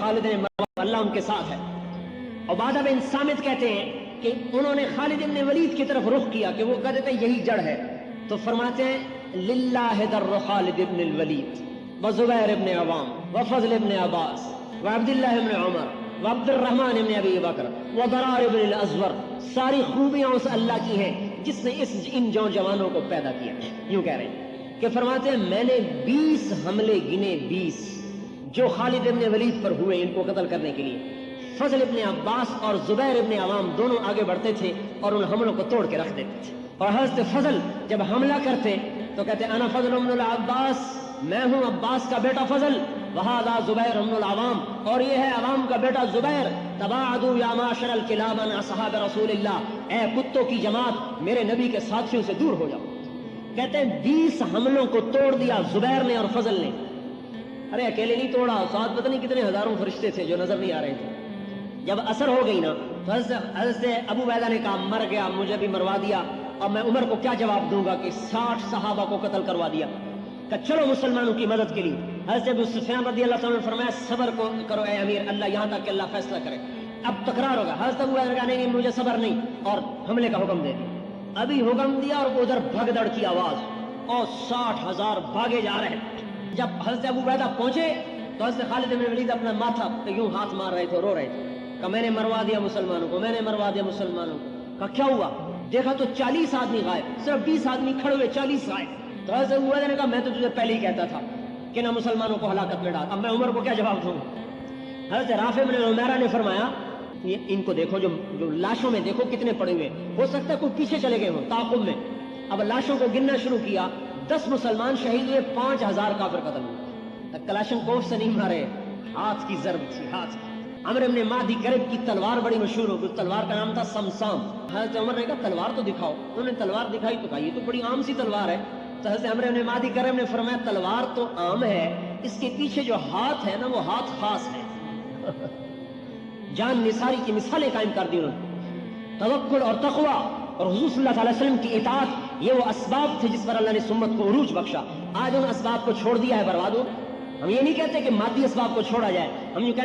خالد نے اللہ ان کے ساتھ ہے. عبادہ بن صامت کہتے ہیں کہ انہوں نے خالد بن ولید کی طرف رخ کیا کہ وہ کہتے تھے یہی جڑ ہے, تو فرماتے ہیں للہ در خالد بن الولید وزبیر بن عوام وفضل بن عباس وعبداللہ بن عمر وعبد الرحمن بن ابی بکر وضرار بن الازور, ساری خوبیاں اس اللہ کی ہیں جس نے ان جوانوں کو پیدا کیا. یوں کہہ رہے ہیں کہ فرماتے ہیں میں نے 20 حملے گنے, 20 جو خالد بن ولید پر ہوئے ان کو قتل کرنے کے لیے. فضل ابن عباس اور زبیر ابن عوام دونوں آگے بڑھتے تھے اور ان حملوں کو توڑ کے رکھ دیتے تھے. اور حضرت فضل جب حملہ کرتے تو کہتے انا فضل ابن العباس, میں ہوں عباس کا بیٹا فضل, وہذا زبیر ابن العوام, اور یہ ہے عوام کا بیٹا زبیر. تباعدوا یا معاشر الکلاب عن اصحاب رسول اللہ, اے کتوں کی جماعت میرے نبی کے ساتھیوں سے دور ہو جاؤ. کہتے ہیں 20 حملوں کو توڑ دیا زبیر نے اور فضل نے. ارے اکیلے نہیں توڑا, ساتھ پتہ نہیں کتنے ہزاروں فرشتے تھے جو نظر نہیں آ رہے تھے. جب اثر ہو گئی نا تو حضرت ابو عبیدہ نے کہا مر گیا, مجھے بھی مروا دیا, اب میں عمر کو کیا جواب دوں گا کہ 60 صحابہ کو قتل کروا دیا. کہ چلو مسلمانوں کی مدد کے لیے. حضرت ابو سفیان رضی اللہ عنہ نے فرمایا صبر کو کرو اے امیر, اللہ یہاں تک کہ اللہ فیصلہ کرے. اب تکرار ہوگا. حضرت ابو عبیدہ نے کہا نہیں مجھے صبر نہیں, اور حملے کا حکم دے دیا. ابھی حکم دیا اور ادھر بھگدڑ کی آواز اور 60,000 بھاگے جا رہے ہیں. جب حضرت ابو عبیدہ پہنچے تو حضرت خالد بن ولید اپنا ماتھا یوں ہاتھ مار رہے تھے, رو رہے تھے کہ میں نے مروا دیا مسلمانوں کو, میں نے مروا دیا مسلمانوں کو. کہ کیا ہوا؟ دیکھا تو 40 آدمی غائب, صرف 20 آدمی کھڑے ہوئے, 40 غائب. تو حضرت ابو عبیدہ نے کہا میں تو تجھے پہلے ہی کہتا تھا کہ نہ مسلمانوں کو ہلاکت میں ڈال, اب میں عمر کو کیا جواب دوں. حضرت رافع بن عمیرہ نے فرمایا ان کو دیکھو, جو لاشوں میں دیکھو کتنے پڑے ہوئے, ہو سکتا ہے کوئی پیچھے چلے گئے ہوں تعاقب میں. اب لاشوں کو گننا شروع کیا, 10 مسلمان شہید ہوئے, 5,000 کافر قتل ہوئے. کلاشن کوف سے نہیں مارے, ہاتھ کی ضرب تھی, ہاتھ کی. عمرو بن مادی کرب کی تلوار بڑی مشہور ہو, اس تلوار کا نام تھا سمسام. حضرت عمر نے کہا تلوار تو دکھاؤ. انہوں نے تلوار دکھائی تو کہا یہ تو بڑی عام سی تلوار ہے. تو حضرت عمرو بن مادی کرب نے فرمایا تلوار تو عام ہے, اس کے پیچھے جو ہاتھ ہے نا وہ ہاتھ خاص ہے. جان نثاری کی مثالیں قائم کر دی انہوں نے. توکل اور تقوی اور حضور صلی اللہ علیہ وسلم کی اطاعت, یہ وہ اسباب تھے جس پر اللہ نے سمت کو عروج بخشا. آج ان اسباب کو چھوڑ دیا ہے, برباد ہو. ہم یہ نہیں کہتے کہ مادی اسباب کو چھوڑا جائے, ہم یہ کہتے